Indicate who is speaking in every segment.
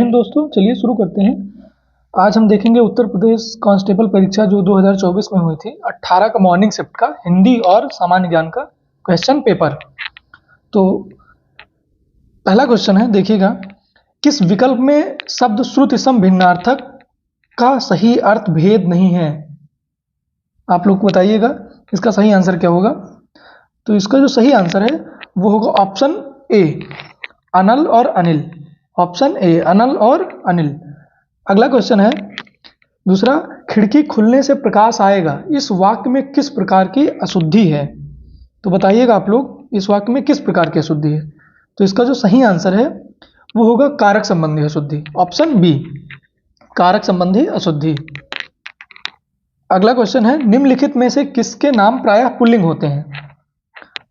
Speaker 1: हिंद दोस्तों, चलिए शुरू करते हैं। आज हम देखेंगे उत्तर प्रदेश कांस्टेबल परीक्षा जो 2024 में हुई थी 18 का मॉर्निंग शिफ्ट का हिंदी और सामान्य ज्ञान का क्वेश्चन पेपर। तो पहला क्वेश्चन है, देखिएगा, किस विकल्प में शब्द श्रुति सम भिन्नार्थक का सही अर्थ भेद नहीं है? आप लोग बताइएगा इसका सही आंसर क्या होगा। तो इसका जो सही आंसर है वो होगा ऑप्शन ए, अनल और अनिल। ऑप्शन ए, अनल और अनिल। अगला क्वेश्चन है दूसरा, खिड़की खुलने से प्रकाश आएगा, इस वाक्य में किस प्रकार की अशुद्धि है? तो बताइएगा आप लोग इस वाक्य में किस प्रकार की अशुद्धि है। तो इसका जो सही आंसर है वो होगा कारक संबंधी अशुद्धि। ऑप्शन बी, कारक संबंधी अशुद्धि। अगला क्वेश्चन है, निम्नलिखित में से किसके नाम प्रायः पुल्लिंग होते हैं?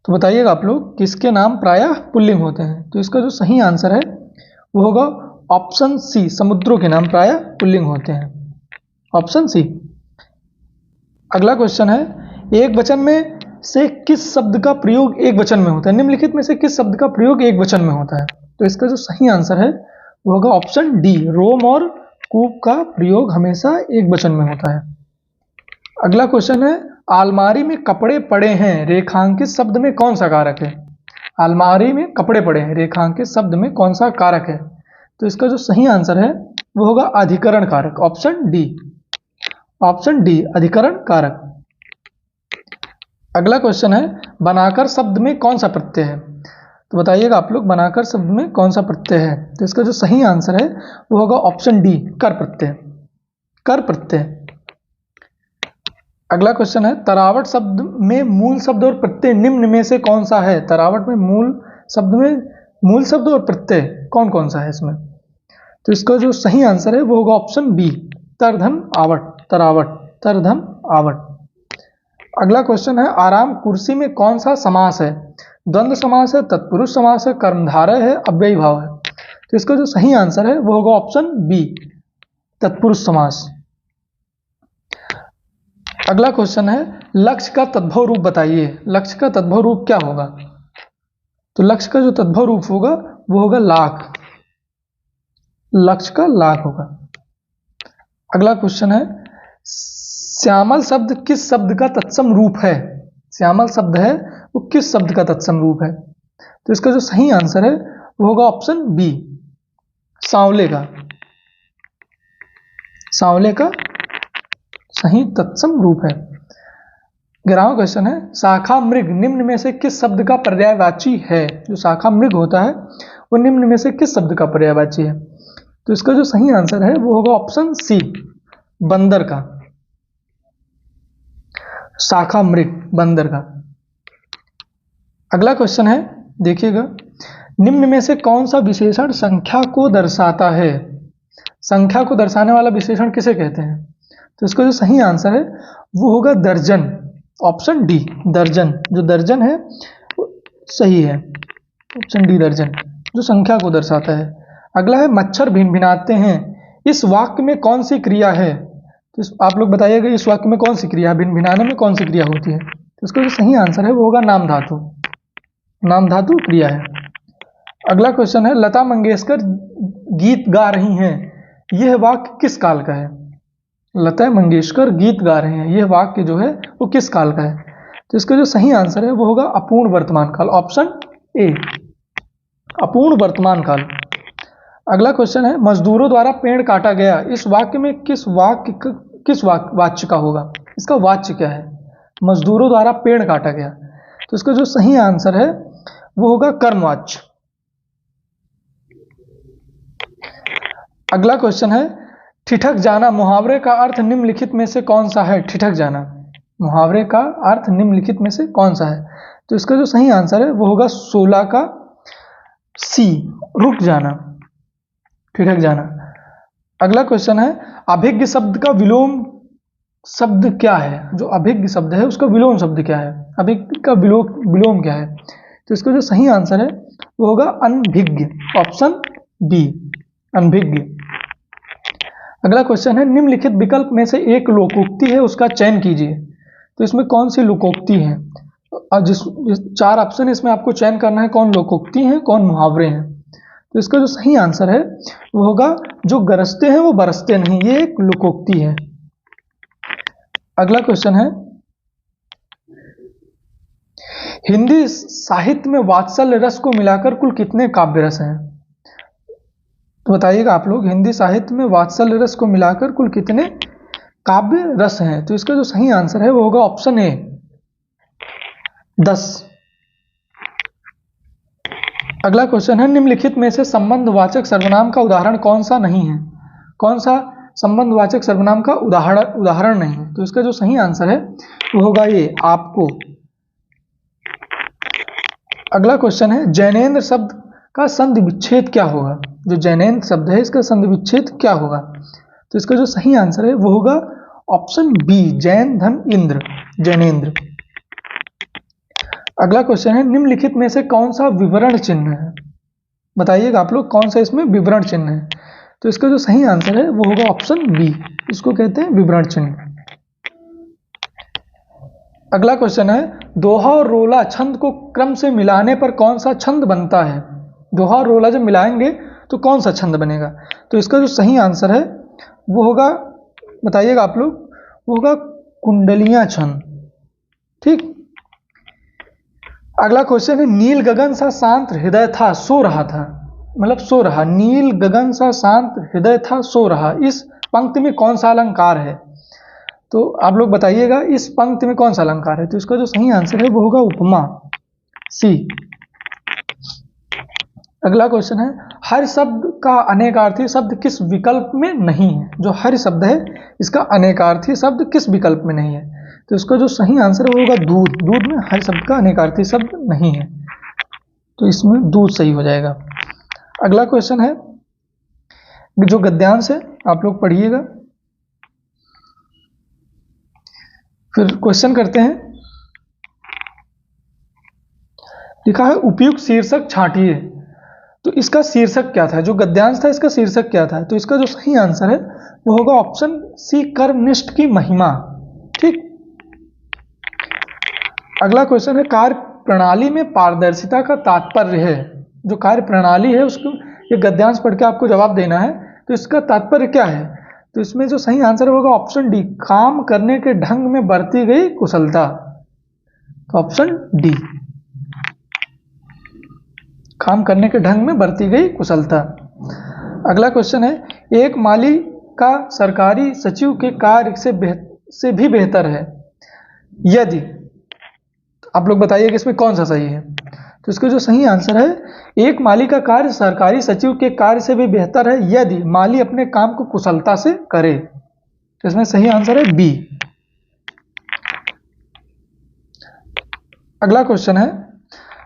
Speaker 1: तो बताइएगा आप लोग किसके नाम प्रायः पुल्लिंग होते हैं। तो इसका जो सही आंसर है वो होगा ऑप्शन सी, समुद्रों के नाम प्रायः पुल्लिंग होते हैं। Option C. अगला क्वेश्चन है, एक वचन में से किस शब्द का प्रयोग एक वचन में होता है? निम्नलिखित में से किस शब्द का प्रयोग एक वचन में होता है? तो इसका जो सही आंसर है वो होगा ऑप्शन डी, रोम और कूप का प्रयोग हमेशा एक वचन में होता है। अगला क्वेश्चन है, अलमारी में कपड़े पड़े हैं, रेखांकित शब्द में कौन सा कारक है? अलमारी में कपड़े पड़े हैं, रेखांकित शब्द में कौन सा कारक है? तो इसका जो सही आंसर है वो होगा अधिकरण कारक। ऑप्शन डी, ऑप्शन डी, अधिकरण कारक। अगला क्वेश्चन है, बनाकर शब्द में कौन सा प्रत्यय है? तो बताइएगा आप लोग बनाकर शब्द में कौन सा प्रत्यय है। तो इसका जो सही आंसर है वो होगा ऑप्शन डी, कर प्रत्यय, कर प्रत्यय। अगला क्वेश्चन है, तरावट शब्द में मूल शब्द और प्रत्यय निम्न में से कौन सा है? तरावट में मूल शब्द और प्रत्यय कौन कौन सा है इसमें? तो इसका जो सही आंसर है वो होगा ऑप्शन बी, तरधन आवट, तरावट, तरधन आवट। अगला क्वेश्चन है, आराम कुर्सी में कौन सा समास है? द्वंद्व समास है, तत्पुरुष समास है, कर्मधारय है, अव्ययी भाव है? तो इसका जो सही आंसर है वो होगा ऑप्शन बी, तत्पुरुष समास। अगला क्वेश्चन है, लक्ष्य का तद्भव रूप बताइए। लक्ष्य का तद्भव रूप क्या होगा? तो लक्ष्य का जो तद्भव रूप होगा वो होगा लाख, लक्ष्य का लाख होगा। अगला क्वेश्चन है, श्यामल शब्द किस शब्द का तत्सम रूप है? श्यामल शब्द है वो किस शब्द का तत्सम रूप है? तो इसका जो सही आंसर है वो होगा ऑप्शन बी, सांवले का, सांवले का सही तत्सम रूप है। 11वां क्वेश्चन है, शाखा मृग निम्न में से किस शब्द का पर्यायवाची है? जो शाखा मृग होता है वो निम्न में से किस शब्द का पर्यायवाची है? तो इसका जो सही आंसर है वो होगा ऑप्शन सी, बंदर का, शाखा मृग, बंदर का। अगला क्वेश्चन है, देखिएगा, निम्न में से कौन सा विशेषण संख्या को दर्शाता है? संख्या को दर्शाने वाला विशेषण किसे कहते हैं? तो इसका जो सही आंसर है वो होगा दर्जन। ऑप्शन डी, दर्जन। जो दर्जन है सही है, ऑप्शन डी, दर्जन, जो संख्या को दर्शाता है। अगला है, मच्छर भिनभिनाते हैं, इस वाक्य में कौन सी क्रिया है? तो आप लोग बताइएगा इस वाक्य में कौन सी क्रिया, भिनभिनाने में कौन सी क्रिया होती है? तो इसका जो सही आंसर है वो होगा नाम धातु, नाम धातु क्रिया है। अगला क्वेश्चन है, लता मंगेशकर गीत गा रही हैं, यह वाक्य किस काल का है? लता मंगेशकर गीत गा रहे हैं, यह वाक्य जो है वो किस काल का है? तो इसका जो सही आंसर है वो होगा अपूर्ण वर्तमान काल। ऑप्शन ए, अपूर्ण वर्तमान काल। अगला क्वेश्चन है, मजदूरों द्वारा पेड़ काटा गया, इस वाक्य में किस वाच्य का होगा? इसका वाच्य क्या है? मजदूरों द्वारा पेड़ काटा गया, तो इसका जो सही आंसर है वो होगा कर्मवाच्य। अगला क्वेश्चन है, ठिठक जाना मुहावरे का अर्थ निम्नलिखित में से कौन सा है? ठिठक जाना मुहावरे का अर्थ निम्नलिखित में से कौन सा है? तो इसका जो सही आंसर है वो होगा 16 का सी, रुक जाना, ठिठक जाना। अगला क्वेश्चन है, अभिज्ञ शब्द का विलोम शब्द क्या है? जो अभिज्ञ शब्द है उसका विलोम शब्द क्या है? अभिज्ञ का विलोम क्या है? तो इसका जो सही आंसर है वो होगा अनभिज्ञ। ऑप्शन बी, अनभिज्ञ। अगला क्वेश्चन है, निम्नलिखित विकल्प में से एक लोकोक्ति है, उसका चयन कीजिए। तो इसमें कौन सी लोकोक्ति है? जिस 4 ऑप्शन इसमें आपको चयन करना है, कौन लोकोक्ति है, कौन मुहावरे हैं। तो इसका जो सही आंसर है वो होगा जो गरजते हैं वो बरसते नहीं, ये एक लोकोक्ति है। अगला क्वेश्चन है, हिंदी साहित्य में वात्सल्य रस को मिलाकर कुल कितने काव्य रस हैं? तो बताइएगा आप लोग, हिंदी साहित्य में वात्सल्य रस को मिलाकर कुल कितने काव्य रस हैं? तो इसका जो सही आंसर है वो होगा ऑप्शन ए 10। अगला क्वेश्चन है, निम्नलिखित में से संबंधवाचक सर्वनाम का उदाहरण कौन सा नहीं है? कौन सा संबंधवाचक सर्वनाम का उदाहरण नहीं है? तो इसका जो सही आंसर है वो होगा ये आपको। अगला क्वेश्चन है, जैनेन्द्र शब्द का संधि विच्छेद क्या होगा? जो जैनेन्द्र शब्द है इसका संधि विच्छेद क्या होगा? तो इसका जो सही आंसर है वो होगा ऑप्शन बी, जैन धन इंद्र, जैनेन्द्र। अगला क्वेश्चन है, निम्नलिखित में से कौन सा विवरण चिन्ह है? बताइएगा आप लोग, कौन सा इसमें विवरण चिन्ह है? तो इसका जो सही आंसर है वो होगा ऑप्शन बी, इसको कहते हैं विवरण चिन्ह। अगला क्वेश्चन है, दोहा और रोला छंद को क्रम से मिलाने पर कौन सा छंद बनता है? दोहा और रोला जब मिलाएंगे तो कौन सा छंद बनेगा? तो इसका जो सही आंसर है वो होगा, बताइएगा आप लोग, वो होगा कुंडलियां छंद। ठीक। अगला क्वेश्चन है, नील गगन सा शांत हृदय था सो रहा था, मतलब सो रहा, नील गगन सा शांत हृदय था सो रहा, इस पंक्ति में कौन सा अलंकार है? तो आप लोग बताइएगा इस पंक्ति में कौन सा अलंकार है? तो इसका जो सही आंसर है वो होगा उपमा, सी। अगला क्वेश्चन है, हर शब्द का अनेकार्थी शब्द किस विकल्प में नहीं है? जो हर शब्द है इसका अनेकार्थी शब्द किस विकल्प में नहीं है? तो इसका जो सही आंसर है वो होगा दूध, दूध में हर शब्द का अनेकार्थी शब्द नहीं है, तो इसमें दूध सही हो जाएगा। अगला क्वेश्चन है जो गद्यांश है, आप लोग पढ़िएगा, फिर क्वेश्चन करते हैं। लिखा है उपयुक्त शीर्षक छांटिए, तो इसका शीर्षक क्या था? जो गद्यांश था इसका शीर्षक क्या था? तो इसका जो सही आंसर है वो होगा ऑप्शन सी, कर्मनिष्ठ की महिमा। ठीक। अगला क्वेश्चन है, कार्य प्रणाली में पारदर्शिता का तात्पर्य है। जो कार्य प्रणाली है उसको ये गद्यांश पढ़ के आपको जवाब देना है, तो इसका तात्पर्य क्या है? तो इसमें जो सही आंसर होगा ऑप्शन डी, काम करने के ढंग में बरती गई कुशलता। तो ऑप्शन डी, काम करने के ढंग में बरती गई कुशलता। अगला क्वेश्चन है, एक माली का सरकारी सचिव के कार्य से भी बेहतर है यदि, आप लोग बताइए कि इसमें कौन सा सही है? तो इसका जो सही आंसर है, एक माली का कार्य सरकारी सचिव के कार्य से भी बेहतर है यदि माली अपने काम को कुशलता से करे। तो इसमें सही आंसर है बी। अगला क्वेश्चन है,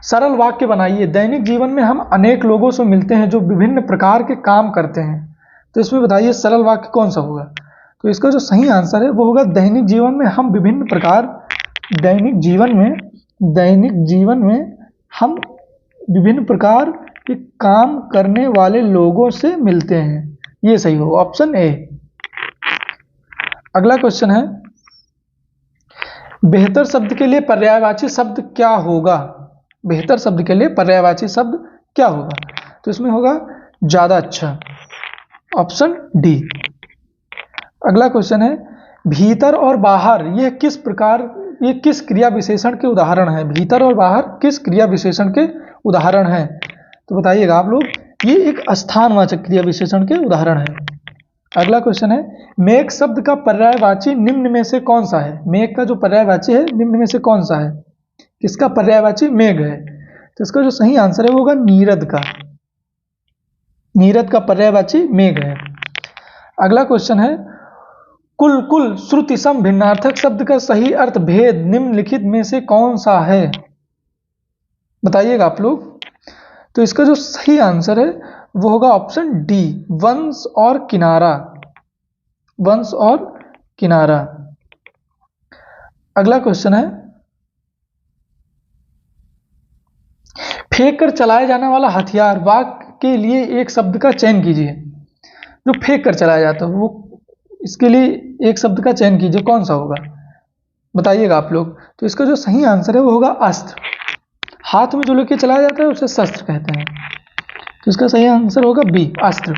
Speaker 1: सरल वाक्य बनाइए। दैनिक जीवन में हम अनेक लोगों से मिलते हैं जो विभिन्न प्रकार के काम करते हैं, तो इसमें बताइए सरल वाक्य कौन सा होगा? तो इसका जो सही आंसर है वो होगा दैनिक जीवन में हम विभिन्न प्रकार, दैनिक जीवन में हम विभिन्न प्रकार के काम करने वाले लोगों से मिलते हैं, ये सही होगा, ऑप्शन ए। अगला क्वेश्चन है, बेहतर शब्द के लिए पर्यायवाची शब्द क्या होगा? बेहतर शब्द के लिए पर्यायवाची शब्द क्या होगा? तो इसमें होगा ज्यादा अच्छा, ऑप्शन डी। अगला क्वेश्चन है, भीतर और बाहर ये किस क्रिया विशेषण के उदाहरण है? भीतर और बाहर किस क्रिया विशेषण के उदाहरण है? तो बताइएगा आप लोग, ये एक स्थानवाचक क्रिया विशेषण के उदाहरण है। अगला क्वेश्चन है, मेघ शब्द का पर्यायवाची निम्न में से कौन सा है? मेघ का जो पर्यायवाची है निम्न में से कौन सा है? किसका पर्यायवाची मेघ है? तो इसका जो सही आंसर है वो होगा नीरद का, नीरद का पर्यायवाची मेघ है। अगला क्वेश्चन है, कुल श्रुति सम भिन्नार्थक शब्द का सही अर्थ भेद निम्नलिखित में से कौन सा है? बताइएगा आप लोग। तो इसका जो सही आंसर है वो होगा ऑप्शन डी, वंश और किनारा, वंश और किनारा। अगला क्वेश्चन है, फेंक कर चलाया जाने वाला हथियार वाक्य के लिए एक शब्द का चयन कीजिए। जो फेंक कर चलाया जाता है वो, इसके लिए एक शब्द का चयन कीजिए, कौन सा होगा? बताइएगा आप लोग। तो इसका जो सही आंसर है वो होगा अस्त्र। हाथ में जो लेके चलाया जाता है उसे शस्त्र कहते हैं। तो इसका सही आंसर होगा बी, अस्त्र।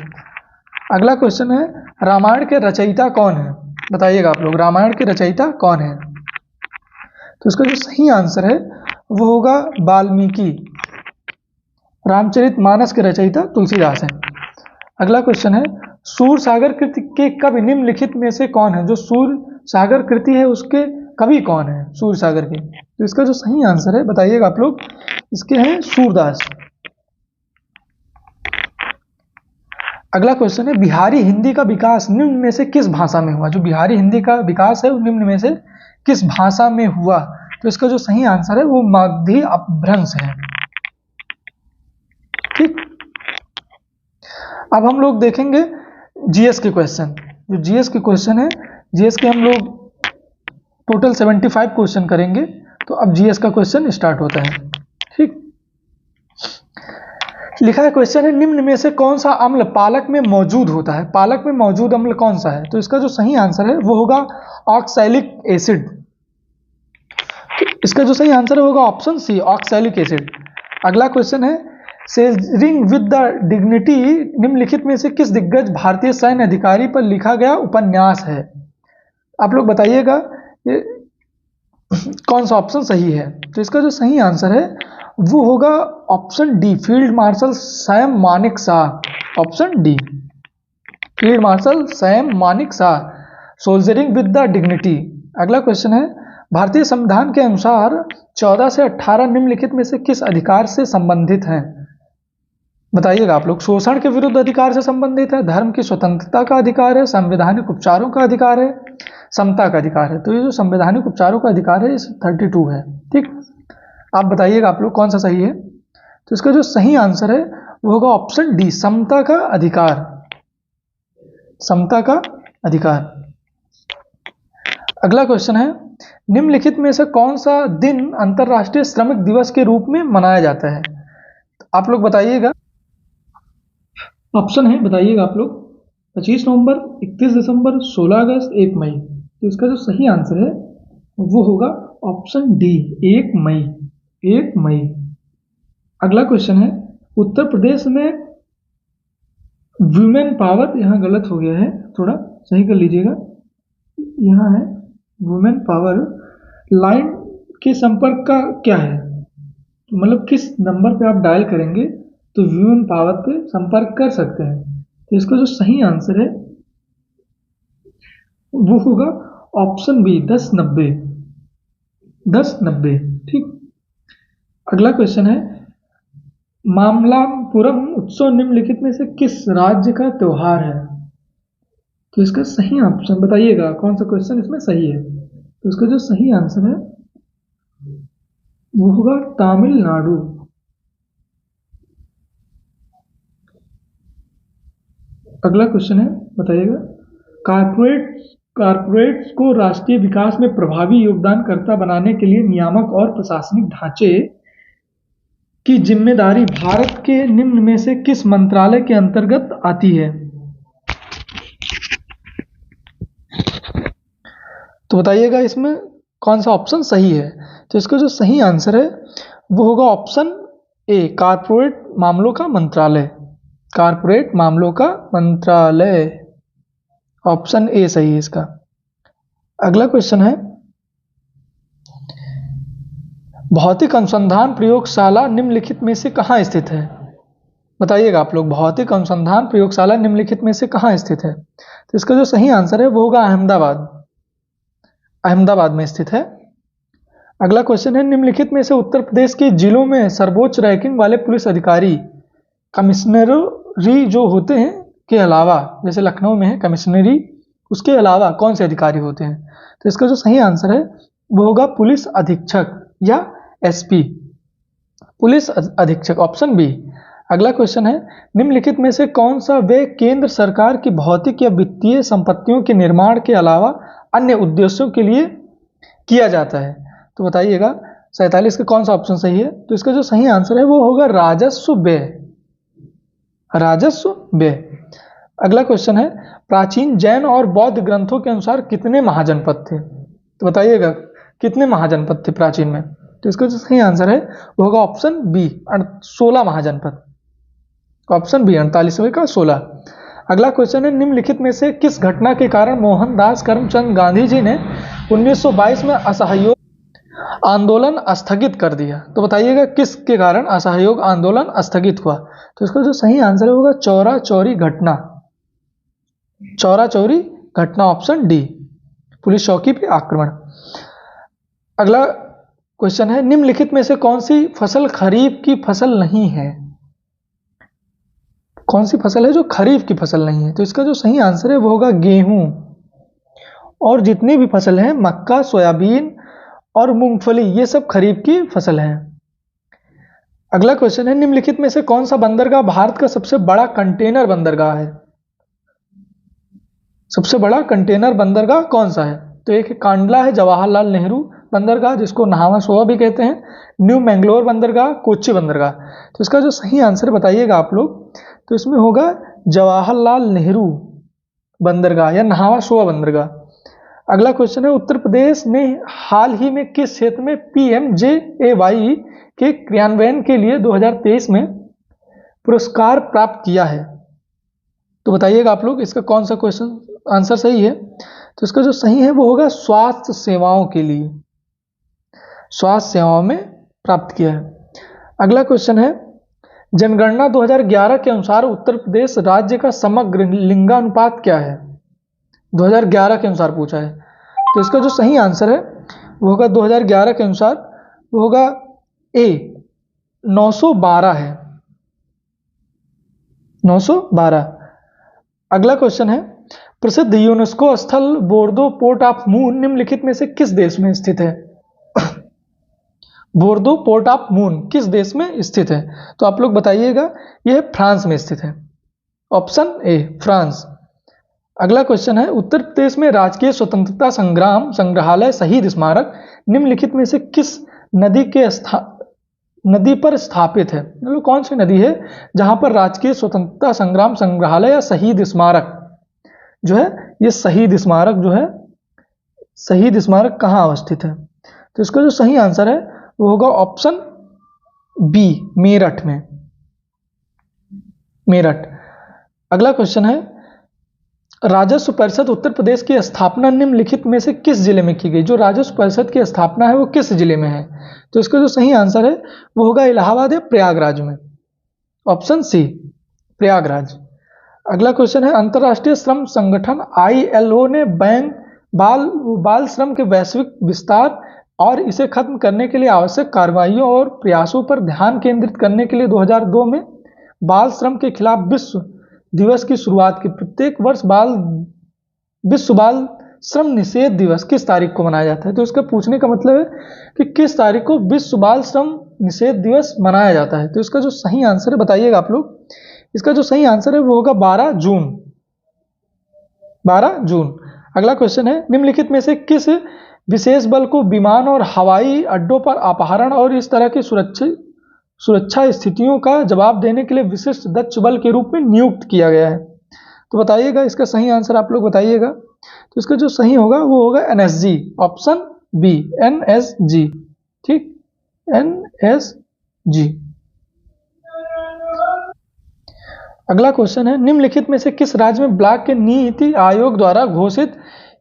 Speaker 1: अगला क्वेश्चन है, रामायण के रचयिता कौन है? बताइएगा आप लोग, रामायण के रचयिता कौन है? तो इसका जो सही आंसर है वो होगा वाल्मीकि। रामचरितमानस के रचयिता तुलसीदास हैं। अगला क्वेश्चन है, सूरसागर कृति के कवि निम्नलिखित में से कौन है? जो सूरसागर कृति है उसके कवि कौन है सूरसागर के? तो इसका जो सही आंसर है बताइएगा आप लोग, इसके हैं सूरदास। अगला क्वेश्चन है, बिहारी हिंदी का विकास निम्न में से किस भाषा में हुआ? जो बिहारी हिंदी का विकास है वो निम्न में से किस भाषा में हुआ? तो इसका जो सही आंसर है वो मगधी अपभ्रंश है। ठीक, अब हम लोग देखेंगे जीएस के क्वेश्चन। जो जीएस के क्वेश्चन है, जीएस के हम लोग टोटल 75 क्वेश्चन करेंगे। तो अब जीएस का क्वेश्चन स्टार्ट होता है। ठीक, लिखा है क्वेश्चन है, निम्न में से कौन सा अम्ल पालक में मौजूद होता है? पालक में मौजूद अम्ल कौन सा है? तो इसका जो सही आंसर है वो होगा ऑक्सैलिक एसिड। इसका जो सही आंसर होगा ऑप्शन सी, ऑक्सैलिक एसिड। अगला क्वेश्चन है, सेजरिंग विद द डिग्निटी निम्नलिखित में से किस दिग्गज भारतीय सैन्य अधिकारी पर लिखा गया उपन्यास है? आप लोग बताइएगा ये कौन सा ऑप्शन सही है। तो इसका जो सही आंसर है वो होगा option D, field marshal Sam Manekshaw. Option D, field marshal Sam Manekshaw, soldiering with the dignity. अगला क्वेश्चन है, भारतीय संविधान के अनुसार 14 से 18 निम्नलिखित में से किस अधिकार से संबंधित हैं? बताइएगा आप लोग, शोषण के विरुद्ध अधिकार से संबंधित है, धर्म की स्वतंत्रता का अधिकार है, संवैधानिक उपचारों का अधिकार है, समता का अधिकार है। तो ये जो संवैधानिक उपचारों का अधिकार है इस 32 है। ठीक, आप बताइएगा आप लोग कौन सा सही है। तो इसका जो सही आंसर है वो होगा ऑप्शन डी, समता का अधिकार। समता का अधिकार। अगला क्वेश्चन है, निम्नलिखित में से कौन सा दिन अंतर्राष्ट्रीय श्रमिक दिवस के रूप में मनाया जाता है? तो आप लोग बताइएगा, ऑप्शन है बताइएगा आप लोग, 25 नवंबर, 31 दिसंबर, 16 अगस्त, 1 मई। तो इसका जो सही आंसर है वो होगा ऑप्शन डी, 1 मई। 1 मई। अगला क्वेश्चन है, उत्तर प्रदेश में वुमेन पावर, यहाँ गलत हो गया है, थोड़ा सही कर लीजिएगा। यहाँ है वुमेन पावर लाइन के संपर्क का क्या है? मतलब किस नंबर पे आप डायल करेंगे तो वुमेन पावर पे संपर्क कर सकते हैं? तो इसका जो सही आंसर है वो होगा ऑप्शन बी, 1090। 1090। ठीक, अगला क्वेश्चन है, मामल्लपुरम उत्सव निम्नलिखित में से किस राज्य का त्योहार है? तो इसका सही ऑप्शन बताइएगा, कौन सा क्वेश्चन इसमें सही है। तो इसका जो सही आंसर है वो होगा तमिलनाडु। अगला क्वेश्चन है, बताइएगा, कारपोरेट्स को राष्ट्रीय विकास में प्रभावी योगदानकर्ता बनाने के लिए नियामक और प्रशासनिक ढांचे की जिम्मेदारी भारत के निम्न में से किस मंत्रालय के अंतर्गत आती है? तो बताइएगा इसमें कौन सा ऑप्शन सही है। तो इसका जो सही आंसर है वो होगा ऑप्शन ए, कारपोरेट मामलों का मंत्रालय। कारपोरेट मामलों का मंत्रालय, ऑप्शन ए सही है इसका। अगला क्वेश्चन है, भौतिक अनुसंधान प्रयोगशाला निम्नलिखित में से कहाँ स्थित है? बताइएगा आप लोग, भौतिक अनुसंधान प्रयोगशाला निम्नलिखित में से कहाँ स्थित है? तो इसका जो सही आंसर है वो होगा अहमदाबाद। अहमदाबाद में स्थित है। अगला क्वेश्चन है, निम्नलिखित में से उत्तर प्रदेश के जिलों में सर्वोच्च रैंकिंग वाले पुलिस अधिकारी कमिश्नरी जो होते हैं के अलावा, जैसे लखनऊ में है कमिश्नरी, उसके अलावा कौन से अधिकारी होते हैं? तो इसका जो सही आंसर है वो होगा पुलिस अधीक्षक या एसपी, पुलिस अधीक्षक, ऑप्शन बी। अगला क्वेश्चन है, निम्नलिखित में से कौन सा वे केंद्र सरकार की भौतिक या वित्तीय संपत्तियों के निर्माण के अलावा अन्य उद्देश्यों के लिए किया जाता है? तो बताइएगा 47 का कौन सा ऑप्शन सही है। तो इसका जो सही आंसर है वो होगा राजस्व व्यय। राजस्व व्यय। अगला क्वेश्चन है, प्राचीन जैन और बौद्ध ग्रंथों के अनुसार कितने महाजनपद थे? तो बताइएगा कितने महाजनपद थे प्राचीन में। तो इसका जो सही आंसर है वो होगा ऑप्शन बी, 16 महाजनपद। ऑप्शन बी 48वें का 16। अगला क्वेश्चन है, निम्नलिखित में से किस घटना के कारण मोहनदास करमचंद गांधी जी ने 1922 में असहयोग आंदोलन स्थगित कर दिया? तो बताइएगा किसके कारण असहयोग आंदोलन स्थगित हुआ? तो इसका जो सही आंसर होगा चौरा चौरी घटना। चौरा चौरी घटना, ऑप्शन डी, पुलिस चौकी पे आक्रमण। अगला क्वेश्चन है, निम्नलिखित में से कौन सी फसल खरीफ की फसल नहीं है? कौन सी फसल है जो खरीफ की फसल नहीं है? तो इसका जो सही आंसर है वो होगा गेहूं। और जितनी भी फसल है, मक्का, सोयाबीन और मूंगफली, ये सब खरीफ की फसल है। अगला क्वेश्चन है, निम्नलिखित में से कौन सा बंदरगाह भारत का सबसे बड़ा कंटेनर बंदरगाह है? सबसे बड़ा कंटेनर बंदरगाह कौन सा है? तो एक कांडला है, जवाहरलाल नेहरू बंदरगाह जिसको नहावा सोवा भी कहते हैं, न्यू मैंगलोर बंदरगाह, कोच्चि बंदरगाह। तो इसका जो सही आंसर बताइएगा आप लोग, तो इसमें होगा जवाहरलाल नेहरू बंदरगाह या नहावा सोवा बंदरगाह। अगला क्वेश्चन है, उत्तर प्रदेश ने हाल ही में किस क्षेत्र में PMJAY के क्रियान्वयन के लिए 2023 में पुरस्कार प्राप्त किया है? तो बताइएगा आप लोग इसका कौन सा क्वेश्चन आंसर सही है? तो इसका जो सही है वो होगा स्वास्थ्य सेवाओं के लिए, स्वास्थ्य सेवाओं में प्राप्त किया है। अगला क्वेश्चन है, जनगणना 2011 के अनुसार उत्तर प्रदेश राज्य का समग्र लिंगानुपात क्या है? 2011 के अनुसार पूछा है। तो इसका जो सही आंसर है वो होगा 2011 के अनुसार वो होगा ए 912 है, 912। अगला क्वेश्चन है, प्रसिद्ध यूनेस्को स्थल बोर्दो पोर्ट ऑफ मून निम्नलिखित में से किस देश में स्थित है? बोर्दो पोर्ट ऑफ मून किस देश में स्थित है? तो आप लोग बताइएगा, यह फ्रांस में स्थित है, ऑप्शन ए फ्रांस। अगला क्वेश्चन है, उत्तर प्रदेश में राजकीय स्वतंत्रता संग्राम संग्रहालय शहीद स्मारक निम्नलिखित में से किस नदी पर स्थापित है? मतलब कौन सी नदी है जहां पर राजकीय स्वतंत्रता संग्राम संग्रहालय या शहीद स्मारक जो है, ये शहीद स्मारक जो है, शहीद स्मारक कहाँ अवस्थित है? तो इसका जो सही आंसर है वो होगा ऑप्शन बी मेरठ में, मेरठ। अगला क्वेश्चन है, राजस्व परिषद उत्तर प्रदेश की स्थापना निम्नलिखित में से किस जिले में की गई? जो राजस्व परिषद की स्थापना है वो किस जिले में है? तो इसका जो सही आंसर है वो होगा इलाहाबाद या प्रयागराज में, ऑप्शन सी प्रयागराज। अगला क्वेश्चन है, अंतर्राष्ट्रीय श्रम संगठन ILO ने बाल श्रम के वैश्विक विस्तार और इसे खत्म करने के लिए आवश्यक कार्रवाइयों और प्रयासों पर ध्यान केंद्रित करने के लिए 2002 में बाल श्रम के खिलाफ विश्व दिवस की शुरुआत की। प्रत्येक वर्ष विश्व बाल श्रम निषेध दिवस किस तारीख को मनाया जाता है? तो इसका पूछने का मतलब है कि किस तारीख को विश्व बाल श्रम निषेध दिवस मनाया जाता है। तो इसका जो सही आंसर है बताइएगा आप लोग, इसका जो सही आंसर है वो होगा 12 जून, 12 जून। अगला क्वेश्चन है, निम्नलिखित में से किस विशेष बल को विमान और हवाई अड्डों पर अपहरण और इस तरह की सुरक्षा स्थितियों का जवाब देने के लिए विशिष्ट दक्ष बल के रूप में नियुक्त किया गया है? तो बताइएगा इसका सही आंसर आप लोग बताइएगा। तो इसका जो सही होगा वो होगा NSG, ऑप्शन बी NSG, ठीक, NSG। अगला क्वेश्चन है, निम्नलिखित में से किस राज्य में ब्लॉक के नीति आयोग द्वारा घोषित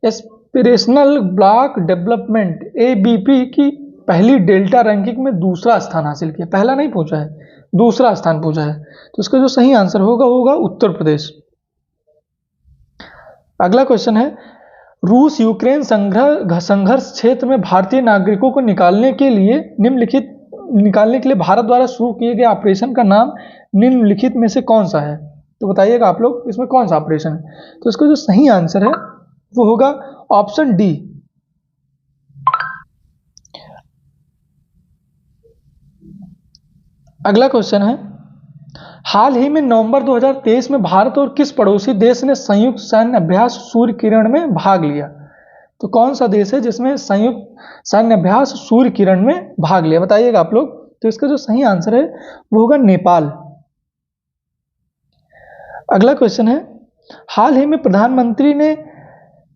Speaker 1: एस्पिरेशनल ब्लॉक डेवलपमेंट ABP की पहली डेल्टा रैंकिंग में दूसरा स्थान हासिल किया? पहला नहीं पूछा है, दूसरा स्थान पूछा है। तो इसका जो सही आंसर होगा उत्तर प्रदेश। अगला क्वेश्चन है, रूस यूक्रेन संघर्ष क्षेत्र में भारतीय नागरिकों को निकालने के लिए भारत द्वारा शुरू किए गए ऑपरेशन का नाम निम्नलिखित में से कौन सा है? तो बताइएगा आप लोग इसमें कौन सा ऑपरेशन है? तो इसका जो सही आंसर है वो होगा ऑप्शन डी। अगला क्वेश्चन है, हाल ही में नवंबर 2023 में भारत और किस पड़ोसी देश ने संयुक्त सैन्य अभ्यास सूर्य किरण में भाग लिया? तो कौन सा देश है जिसमें संयुक्त सैन्य अभ्यास सूर्य किरण में भाग लिया? बताइएगा आप लोग। तो इसका जो सही आंसर है वो होगा नेपाल। अगला क्वेश्चन है, हाल ही में प्रधानमंत्री ने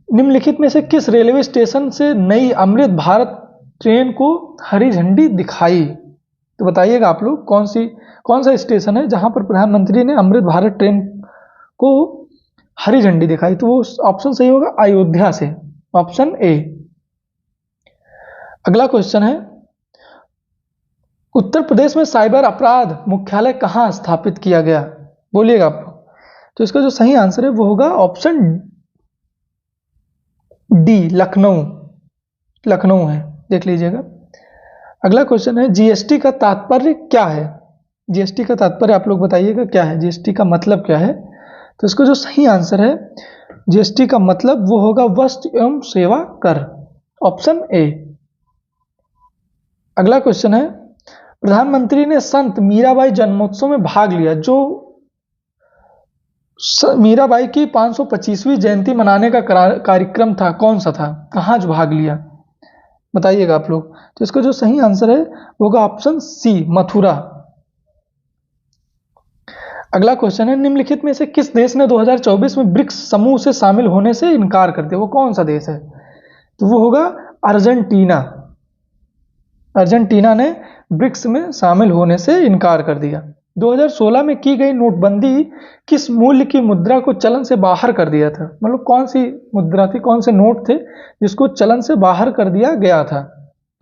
Speaker 1: निम्नलिखित में से किस रेलवे स्टेशन से नई अमृत भारत ट्रेन को हरी झंडी दिखाई? तो बताइएगा आप लोग कौन सा स्टेशन है जहां पर प्रधानमंत्री ने अमृत भारत ट्रेन को हरी झंडी दिखाई? तो वो ऑप्शन सही होगा अयोध्या से, ऑप्शन ए। अगला क्वेश्चन है, उत्तर प्रदेश में साइबर अपराध मुख्यालय कहां स्थापित किया गया? बोलिएगा आप। तो इसका जो सही आंसर है वो होगा ऑप्शन डी, लखनऊ। लखनऊ है, देख लीजिएगा। अगला क्वेश्चन है, जीएसटी का तात्पर्य क्या है? जीएसटी का तात्पर्य आप लोग बताइएगा क्या है, जीएसटी का मतलब क्या है? तो इसका जो सही आंसर है, जीएसटी का मतलब वो होगा वस्तु एवं सेवा कर, ऑप्शन ए। अगला क्वेश्चन है, प्रधानमंत्री ने संत मीराबाई जन्मोत्सव में भाग लिया। जो मीराबाई की 525वीं जयंती मनाने का कार्यक्रम था, कौन सा था? कहां जो भाग लिया? बताइएगा आप लोग। तो इसका जो सही आंसर है वो होगा ऑप्शन सी, मथुरा। अगला क्वेश्चन है, निम्नलिखित में से किस देश ने 2024 में ब्रिक्स समूह से शामिल होने से इनकार कर दिया? वो कौन सा देश है? तो वो होगा अर्जेंटीना। अर्जेंटीना ने ब्रिक्स में शामिल होने से इनकार कर दिया। 2016 में की गई नोटबंदी किस मूल्य की मुद्रा को चलन से बाहर कर दिया था? मतलब कौन सी मुद्रा थी, कौन से नोट थे जिसको चलन से बाहर कर दिया गया था?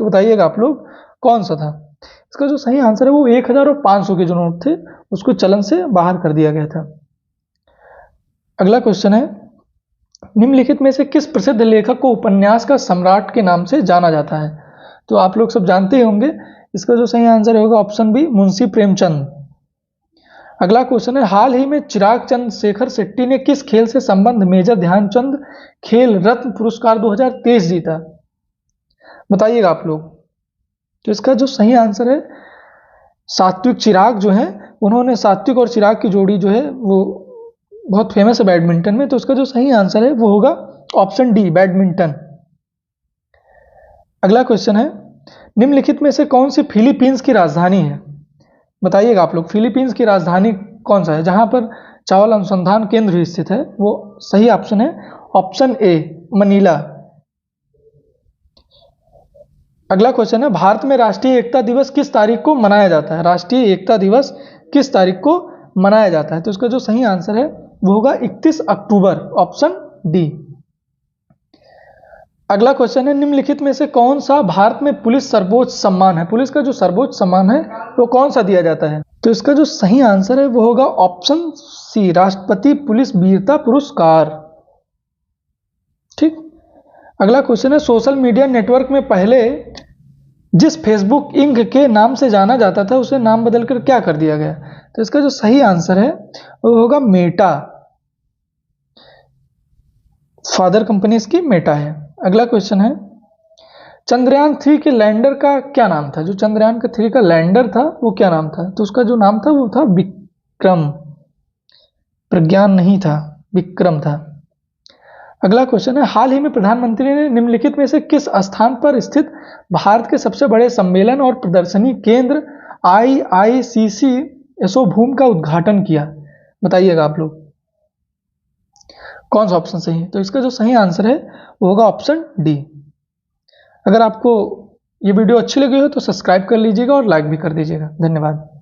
Speaker 1: तो बताइएगा आप लोग कौन सा था। इसका जो सही आंसर है वो 1000 और 500 के जो नोट थे उसको चलन से बाहर कर दिया गया था। अगला क्वेश्चन है, निम्नलिखित में से किस प्रसिद्ध लेखक को उपन्यास का सम्राट के नाम से जाना जाता है? तो आप लोग सब जानते ही होंगे। इसका जो सही आंसर होगा ऑप्शन बी, मुंशी प्रेमचंद। अगला क्वेश्चन है, हाल ही में चिराग चंद्रशेखर शेट्टी ने किस खेल से संबंध मेजर ध्यानचंद खेल रत्न पुरस्कार 2023 जीता? बताइएगा आप लोग। तो इसका जो सही आंसर है, सात्विक चिराग जो है, उन्होंने सात्विक और चिराग की जोड़ी जो है वो बहुत फेमस है बैडमिंटन में। तो इसका जो सही आंसर है वो होगा ऑप्शन डी, बैडमिंटन। अगला क्वेश्चन है, निम्नलिखित में से कौन सी फिलीपींस की राजधानी है? बताइएगा आप लोग। फिलीपींस की राजधानी कौन सा है जहां पर चावल अनुसंधान केंद्र स्थित है? वो सही ऑप्शन है ऑप्शन ए, मनीला। अगला क्वेश्चन है, भारत में राष्ट्रीय एकता दिवस किस तारीख को मनाया जाता है? राष्ट्रीय एकता दिवस किस तारीख को मनाया जाता है? तो इसका जो सही आंसर है वो होगा 31 अक्टूबर, ऑप्शन डी। अगला क्वेश्चन है, निम्नलिखित में से कौन सा भारत में पुलिस सर्वोच्च सम्मान है? पुलिस का जो सर्वोच्च सम्मान है वो कौन सा दिया जाता है? तो इसका जो सही आंसर है वो होगा ऑप्शन सी, राष्ट्रपति पुलिस वीरता पुरस्कार। ठीक। अगला क्वेश्चन है, सोशल मीडिया नेटवर्क में पहले जिस फेसबुक इंक के नाम से जाना जाता था उसे नाम बदलकर क्या कर दिया गया? तो इसका जो सही आंसर है वो होगा मेटा। फादर कंपनी इसकी मेटा है। अगला क्वेश्चन है, चंद्रयान 3 के लैंडर का क्या नाम था? जो चंद्रयान का 3 का लैंडर था वो क्या नाम था? तो उसका जो नाम था वो था विक्रम। प्रज्ञान नहीं था, विक्रम था। अगला क्वेश्चन है, हाल ही में प्रधानमंत्री ने निम्नलिखित में से किस स्थान पर स्थित भारत के सबसे बड़े सम्मेलन और प्रदर्शनी केंद्र IICC यशोभूम का उद्घाटन किया? बताइएगा आप लोग कौन सा ऑप्शन सही है? तो इसका जो सही आंसर है वो होगा ऑप्शन डी। अगर आपको ये वीडियो अच्छी लगी हो तो सब्सक्राइब कर लीजिएगा और लाइक भी कर दीजिएगा। धन्यवाद।